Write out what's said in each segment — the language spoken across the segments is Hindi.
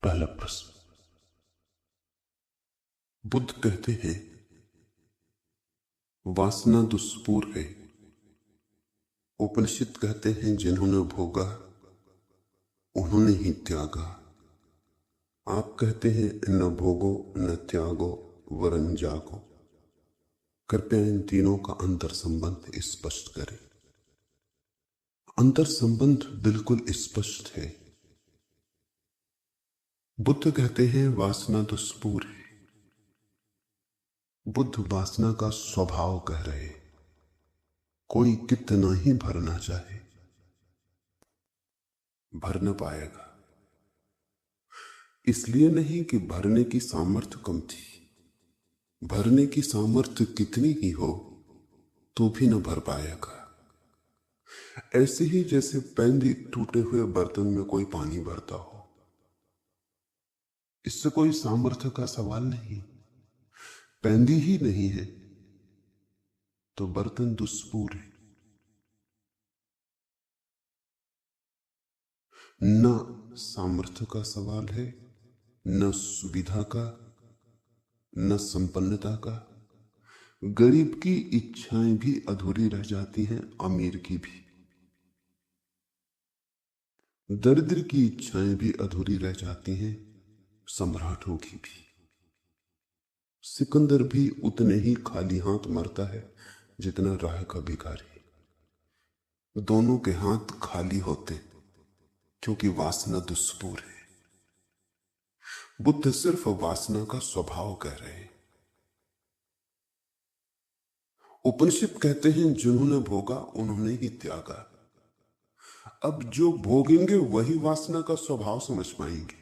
पहला प्रश्न। बुद्ध कहते हैं वासना दुष्पूर है। उपनिषद कहते हैं जिन्होंने भोगा उन्होंने ही त्यागा। आप कहते हैं न भोगो न त्यागो वरन जागो। कृपया इन तीनों का अंतर संबंध स्पष्ट करें। अंतर संबंध बिल्कुल स्पष्ट है। बुद्ध कहते हैं वासना दुष्पूर है। बुद्ध वासना का स्वभाव कह रहे हैं। कोई कितना ही भरना चाहे भर न पाएगा। इसलिए नहीं कि भरने की सामर्थ्य कम थी। भरने की सामर्थ्य कितनी ही हो तो भी न भर पाएगा। ऐसे ही जैसे पैंदी टूटे हुए बर्तन में कोई पानी भरता हो। इससे कोई सामर्थ्य का सवाल नहीं। पैंदी ही नहीं है तो बर्तन दुष्पूर है। न सामर्थ्य का सवाल है, न सुविधा का, न संपन्नता का। गरीब की इच्छाएं भी अधूरी रह जाती हैं, अमीर की भी। दरिद्र की इच्छाएं भी अधूरी रह जाती हैं, सम्राटों की भी। सिकंदर भी उतने ही खाली हाथ मरता है जितना राह का भिखारी। दोनों के हाथ खाली होते क्योंकि वासना दुष्पूर है। बुद्ध सिर्फ वासना का स्वभाव कह रहे हैं। उपनिषद कहते हैं जिन्होंने भोगा उन्होंने ही त्यागा। अब जो भोगेंगे वही वासना का स्वभाव समझ पाएंगे,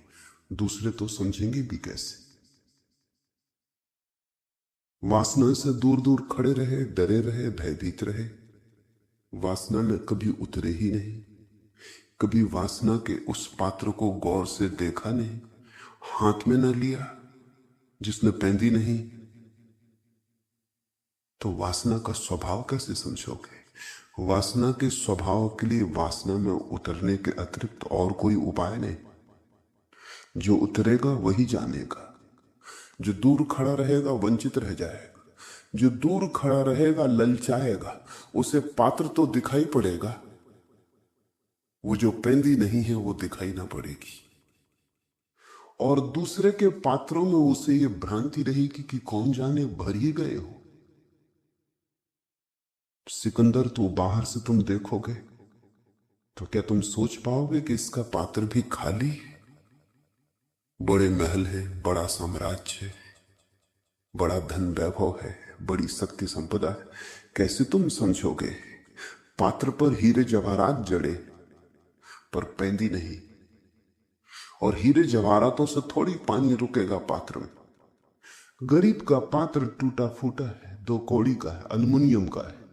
दूसरे तो समझेंगे भी कैसे। वासना से दूर दूर खड़े रहे, डरे रहे, भयभीत रहे, वासना में कभी उतरे ही नहीं। कभी वासना के उस पात्र को गौर से देखा नहीं, हाथ में न लिया जिसने पैंदी नहीं, तो वासना का स्वभाव कैसे समझोगे। वासना के स्वभाव के लिए वासना में उतरने के अतिरिक्त और कोई उपाय नहीं। जो उतरेगा वही जानेगा। जो दूर खड़ा रहेगा वंचित रह जाएगा। जो दूर खड़ा रहेगा ललचाएगा। उसे पात्र तो दिखाई पड़ेगा, वो जो पैंदी नहीं है वो दिखाई ना पड़ेगी। और दूसरे के पात्रों में उसे ये भ्रांति रहेगी कि कौन जाने भर ही गए हो। सिकंदर तो बाहर से तुम देखोगे तो क्या तुम सोच पाओगे कि इसका पात्र भी खाली है। बड़े महल है, बड़ा साम्राज्य है, बड़ा धन वैभव है, बड़ी शक्ति संपदा है। कैसे तुम समझोगे। पात्र पर हीरे जवाहरात जड़े पर पैंदी नहीं। और हीरे जवाहरातों से थोड़ी पानी रुकेगा पात्र में। गरीब का पात्र टूटा फूटा है, 2 कौड़ी का है, अल्युमिनियम का है।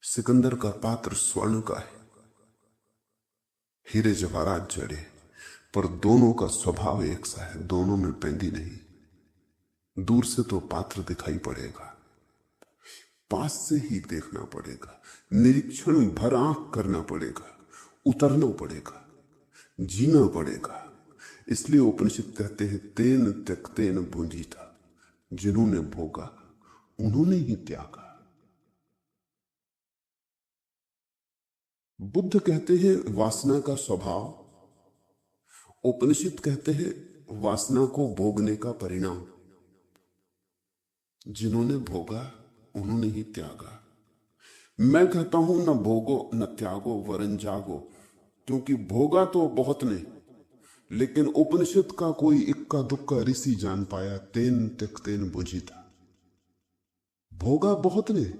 सिकंदर का पात्र स्वर्ण का है, हीरे जवाहरात जड़े, पर दोनों का स्वभाव एक सा है। दोनों में पैंदी नहीं। दूर से तो पात्र दिखाई पड़ेगा, पास से ही देखना पड़ेगा, निरीक्षण भर आंख करना पड़ेगा, उतरना पड़ेगा, जीना पड़ेगा। इसलिए उपनिषद कहते हैं तेन त्यक्तेन भुंजीता। जिन्होंने भोगा उन्होंने ही त्यागा। बुद्ध कहते हैं वासना का स्वभाव, उपनिषद कहते हैं वासना को भोगने का परिणाम। जिन्होंने भोगा उन्होंने ही त्यागा। मैं कहता हूं न भोगो न त्यागो वरन जागो, क्योंकि भोगा तो बहुत ने, लेकिन उपनिषद का कोई इक्का दुक्का ऋषि जान पाया तेन त्यक्तेन भुंजीता। भोगा बहुत ने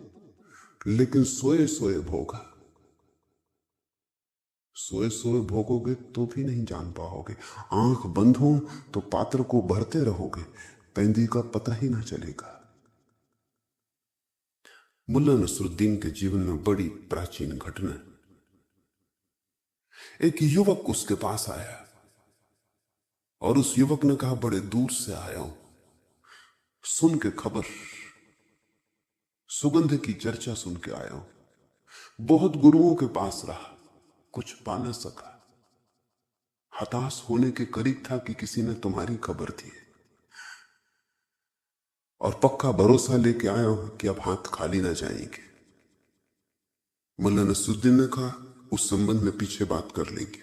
लेकिन सोए सोए भोगा। सोए सोए भोगोगे तो भी नहीं जान पाओगे। आंख बंद हो तो पात्र को भरते रहोगे, पैंदी का पता ही ना चलेगा। मुल्ला नसरुद्दीन के जीवन में बड़ी प्राचीन घटना। एक युवक उसके पास आया और उस युवक ने कहा बड़े दूर से आया हूं, सुन के खबर, सुगंध की चर्चा सुन के आया हूं। बहुत गुरुओं के पास रहा, कुछ पा न सका। हताश होने के करीब था कि किसी ने तुम्हारी खबर दी और पक्का भरोसा लेके आया हूं कि अब हाथ खाली ना जाएंगे। मुल्ला नसरुद्दीन ने कहा, उस संबंध में पीछे बात कर लेंगे।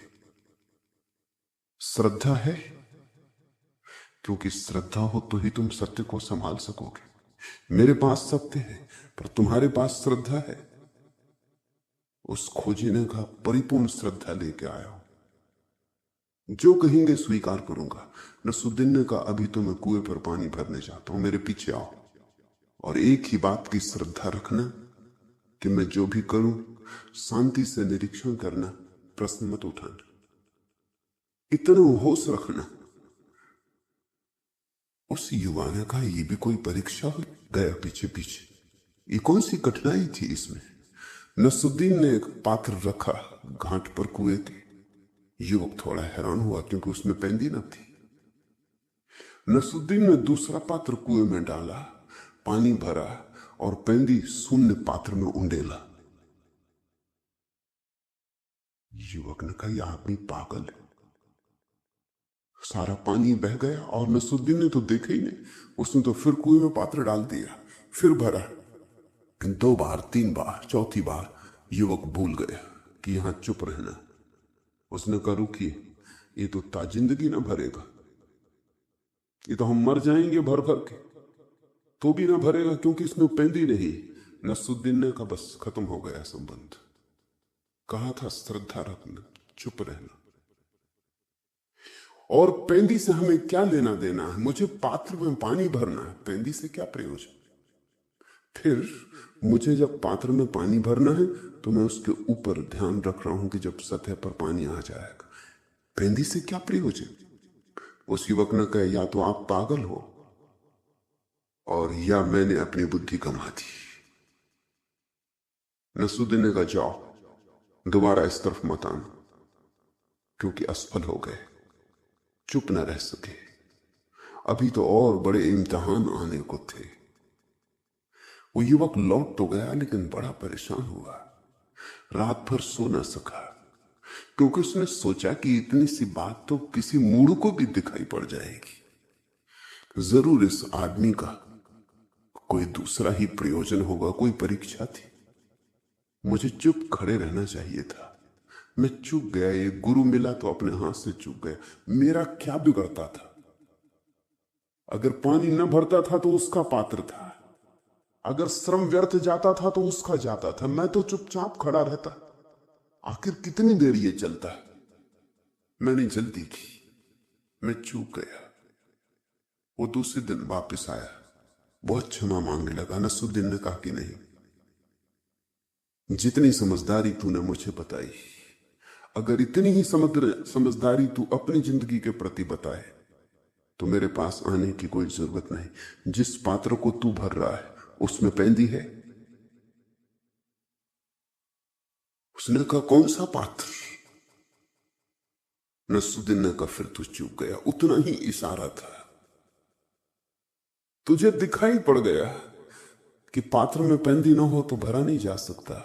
श्रद्धा है, क्योंकि श्रद्धा हो तो ही तुम सत्य को संभाल सकोगे। मेरे पास सत्य है, पर तुम्हारे पास श्रद्धा है। उस खोजी ने कहा, परिपूर्ण श्रद्धा लेके आया हूं, जो कहेंगे स्वीकार करूंगा। नसरुद्दीन ने कहा, अभी तो मैं कुएं पर पानी भरने जाता हूं, मेरे पीछे आओ, और एक ही बात की श्रद्धा रखना कि मैं जो भी करूं शांति से निरीक्षण करना, प्रश्न मत उठाना, इतना होश रखना। उस युवा ने कहा, ये भी कोई परीक्षा हो? गया पीछे पीछे, ये कौन सी कठिनाई थी इसमें? नसरुद्दीन ने एक पात्र रखा घाट पर कुएं के। युवक थोड़ा हैरान हुआ क्योंकि उसमें पेंदी न थी। नसरुद्दीन ने दूसरा पात्र कुएं में डाला, पानी भरा और पेंदी शून्य पात्र में उंडेला। युवक ने कहा, यह आदमी पागल है। सारा पानी बह गया और नसरुद्दीन ने तो देखा ही नहीं। उसने तो फिर कुएं में पात्र डाल दिया, फिर भरा, 2 बार 3 बार, चौथी बार युवक भूल गया कि यहां चुप रहना। उसने कहा, रुकिए, ये तो ताजिंदगी ना भरेगा, ये तो हम मर जाएंगे भर भर के, तो भी ना भरेगा क्योंकि इसमें पेंदी नहीं। नसरुद्दीन ने कहा, बस खत्म हो गया संबंध। कहा था श्रद्धा रखना, चुप रहना। और पेंदी से हमें क्या लेना देना है? मुझे पात्र में पानी भरना है, पेंदी से क्या प्रयोजन? फिर मुझे जब पात्र में पानी भरना है तो मैं उसके ऊपर ध्यान रख रहा हूं कि जब सतह पर पानी आ जाएगा, पेंदी से क्या प्रयोजन? उस युवक ने कहा, या तो आप पागल हो और या मैंने अपनी बुद्धि गंवा दी। नसरुद्दीन ने कहा, जाओ, दोबारा इस तरफ मत आना, क्योंकि असफल हो गए, चुप न रह सके। अभी तो और बड़े इम्तिहान आने को थे। वो युवक लौट तो गया लेकिन बड़ा परेशान हुआ, रात भर सो न सका, क्योंकि उसने सोचा कि इतनी सी बात तो किसी मूढ़ को भी दिखाई पड़ जाएगी। जरूर इस आदमी का कोई दूसरा ही प्रयोजन होगा, कोई परीक्षा थी। मुझे चुप खड़े रहना चाहिए था, मैं चूक गया। एक गुरु मिला तो अपने हाथ से चूक गया। मेरा क्या बिगड़ता था? अगर पानी न भरता था तो उसका पात्र था, अगर श्रम व्यर्थ जाता था तो उसका जाता था, मैं तो चुपचाप खड़ा रहता। आखिर कितनी देर ये चलता है? मैंने जल्दी की, मैं चूक गया। वो दूसरे दिन वापस आया, बहुत क्षमा मांगने लगा। नसरुद्दीन ने कहा कि नहीं, जितनी समझदारी तूने मुझे बताई, अगर इतनी ही समझदारी तू अपनी जिंदगी के प्रति बताए तो मेरे पास आने की कोई जरूरत नहीं। जिस पात्र को तू भर रहा है उसमें पेंदी है। उसने कहा, कौन सा पात्र? नसरुद्दीन ने कहा, फिर तू चूक गया, उतना ही इशारा था। तुझे दिखाई पड़ गया कि पात्र में पेंदी ना हो तो भरा नहीं जा सकता।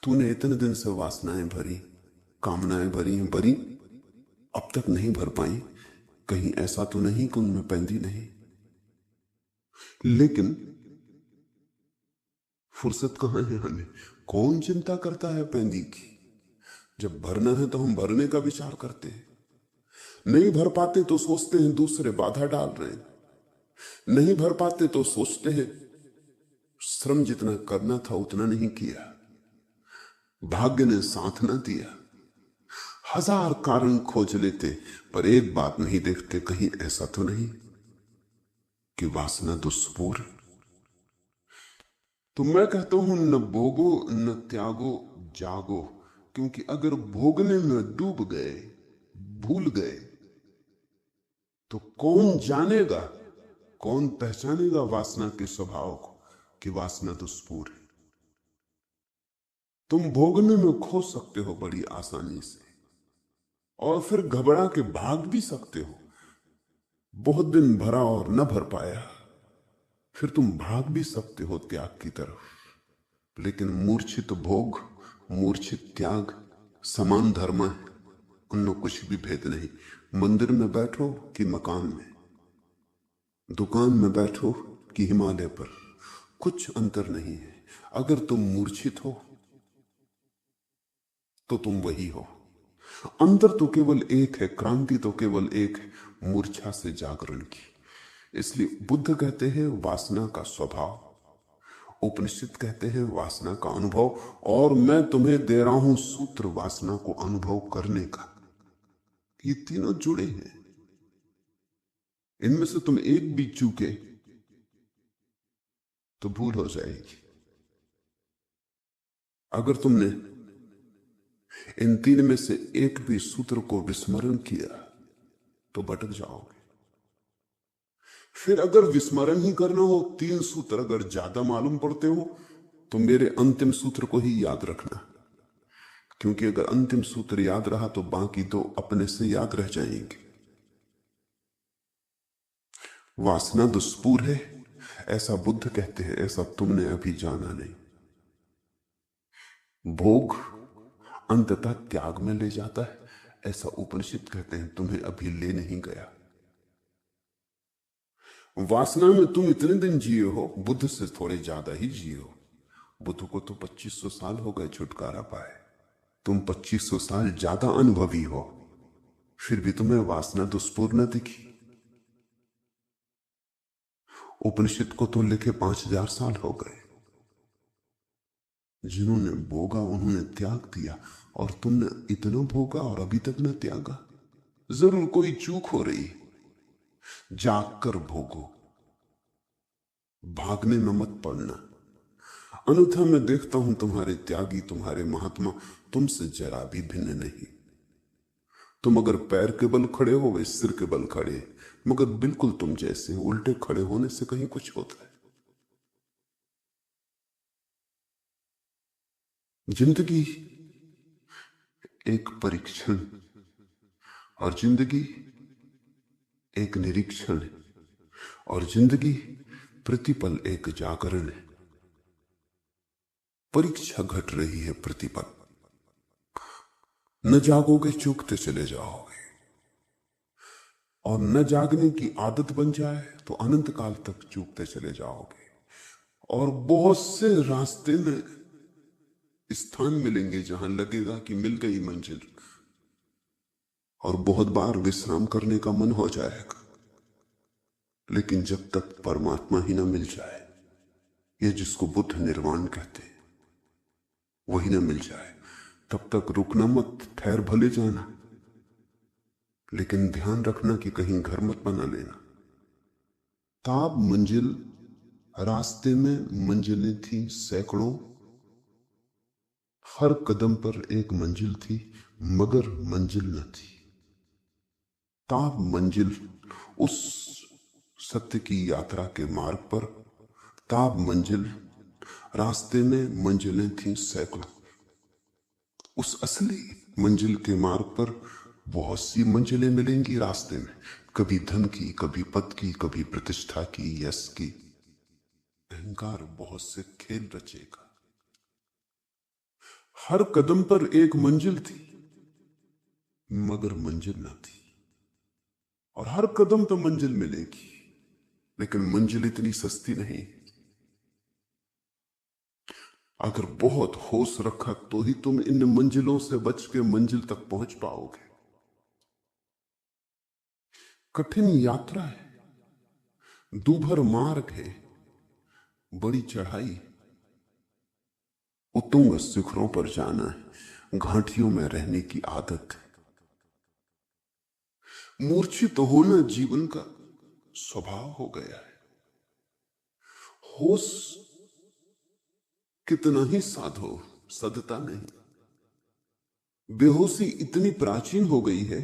तूने इतने दिन से वासनाएं भरी, कामनाएं भरी, अब तक नहीं भर पाई। कहीं ऐसा तो नहीं कि उनमें पेंदी नहीं? लेकिन फुर्सत कहां है हमें? कौन चिंता करता है पेंदी की? जब भरना है तो हम भरने का विचार करते हैं। नहीं भर पाते तो सोचते हैं दूसरे बाधा डाल रहे हैं। नहीं भर पाते तो सोचते हैं श्रम जितना करना था उतना नहीं किया, भाग्य ने साथ ना दिया। 1000 कारण खोज लेते पर एक बात नहीं देखते, कहीं ऐसा तो नहीं कि वासना दुष्पूर। तो मैं कहता हूं, न भोगो न त्यागो, जागो। क्योंकि अगर भोगने में डूब गए, भूल गए, तो कौन जानेगा, कौन पहचानेगा वासना के स्वभाव को कि वासना दुष्पूर है। तुम भोगने में खो सकते हो बड़ी आसानी से, और फिर घबरा के भाग भी सकते हो। बहुत दिन भरा और न भर पाया, फिर तुम भाग भी सकते हो त्याग की तरफ। लेकिन मूर्छित भोग, मूर्छित त्याग समान धर्म है। उनमें कुछ भी भेद नहीं। मंदिर में बैठो कि मकान में, दुकान में बैठो कि हिमालय पर, कुछ अंतर नहीं है। अगर तुम मूर्छित हो तो तुम वही हो। अंतर तो केवल एक है, क्रांति तो केवल एक है, मूर्छा से जागरण की। इसलिए बुद्ध कहते हैं वासना का स्वभाव, उपनिषद कहते हैं वासना का अनुभव, और मैं तुम्हें दे रहा हूं सूत्र वासना को अनुभव करने का। ये तीनों जुड़े हैं। इनमें से तुम एक भी चूके तो भूल हो जाएगी। अगर तुमने इन तीन में से एक भी सूत्र को विस्मरण किया तो भटक जाओगे। फिर अगर विस्मरण ही करना हो, तीन सूत्र अगर ज्यादा मालूम पड़ते हो, तो मेरे अंतिम सूत्र को ही याद रखना, क्योंकि अगर अंतिम सूत्र याद रहा तो बाकी दो अपने से याद रह जाएंगे। वासना दुष्पूर है, ऐसा बुद्ध कहते हैं, ऐसा तुमने अभी जाना नहीं। भोग अंततः त्याग में ले जाता है, ऐसा उपनिषद कहते हैं, तुम्हें अभी ले नहीं गया। वासना में तुम इतने दिन जिए हो, बुद्ध से थोड़े ज्यादा ही जिए हो। बुद्ध को तो 2500 साल हो गए छुटकारा पाए, तुम 2500 साल ज्यादा अनुभवी हो, फिर भी तुम्हें वासना दुष्पूर न दिखी। उपनिषद को तो लिखे 5000 साल हो गए। जिन्होंने भोगा उन्होंने त्याग दिया, और तुमने इतना भोगा और अभी तक न त्यागा। जरूर कोई चूक हो रही। जाग कर भोगो, भागने में मत पड़ना। अन्यथा मैं देखता हूं तुम्हारे त्यागी, तुम्हारे महात्मा तुमसे जरा भी भिन्न नहीं। तुम अगर पैर के बल खड़े हो, वे सिर के बल खड़े, मगर बिल्कुल तुम जैसे। उल्टे खड़े होने से कहीं कुछ होता है। जिंदगी एक परीक्षण और जिंदगी एक निरीक्षण है, और जिंदगी प्रतिपल एक जागरण है। परीक्षा घट रही है प्रतिपल। न जागोगे चूकते चले जाओगे, और न जागने की आदत बन जाए तो अनंत काल तक चूकते चले जाओगे। और बहुत से रास्ते में स्थान मिलेंगे जहां लगेगा कि मिल गई मंजिल, और बहुत बार विश्राम करने का मन हो जाएगा। लेकिन जब तक परमात्मा ही ना मिल जाए, ये जिसको बुद्ध निर्वाण कहते हैं, वही ना मिल जाए, तब तक रुकना मत। ठहर भले जाना, लेकिन ध्यान रखना कि कहीं घर मत बना लेना। ताब मंजिल, रास्ते में मंजिलें थी सैकड़ों, हर कदम पर एक मंजिल थी, मगर मंजिल न थी। ताब मंजिल, उस सत्य की यात्रा के मार्ग पर ताब मंजिल, रास्ते में मंजिलें थी सैकड़ों। उस असली मंजिल के मार्ग पर बहुत सी मंजिलें मिलेंगी रास्ते में, कभी धन की, कभी पद की, कभी प्रतिष्ठा की, यश की। अहंकार बहुत से खेल रचेगा। हर कदम पर एक मंजिल थी, मगर मंजिल न थी। और हर कदम तो मंजिल मिलेगी, लेकिन मंजिल इतनी सस्ती नहीं। अगर बहुत होश रखा तो ही तुम इन मंजिलों से बच के मंजिल तक पहुंच पाओगे। कठिन यात्रा है, दूभर मार्ग है, बड़ी चढ़ाई, उत्तुंग शिखरों पर जाना है, घाटियों में रहने की आदत है। मूर्छित होना जीवन का स्वभाव हो गया है। होश कितना ही साधो, सदता नहीं। बेहोशी इतनी प्राचीन हो गई है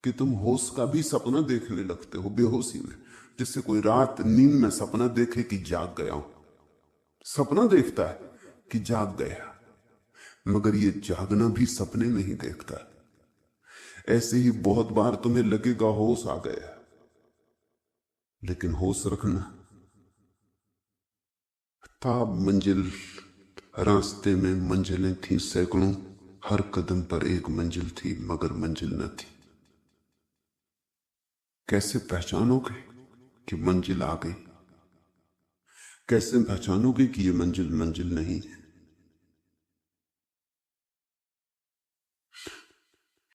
कि तुम होश का भी सपना देखने लगते हो बेहोशी में। जिससे कोई रात नींद में सपना देखे कि जाग गया हूं, सपना देखता है कि जाग गया, मगर ये जागना भी सपने में ही देखता है। ऐसे ही बहुत बार तुम्हें लगेगा होश आ गया, लेकिन होश रखना। ताब मंजिल, रास्ते में मंजिलें थी सैकड़ों, हर कदम पर एक मंजिल थी मगर मंजिल न थी। कैसे पहचानोगे कि मंजिल आ गई? कैसे पहचानोगे कि ये मंजिल मंजिल नहीं है?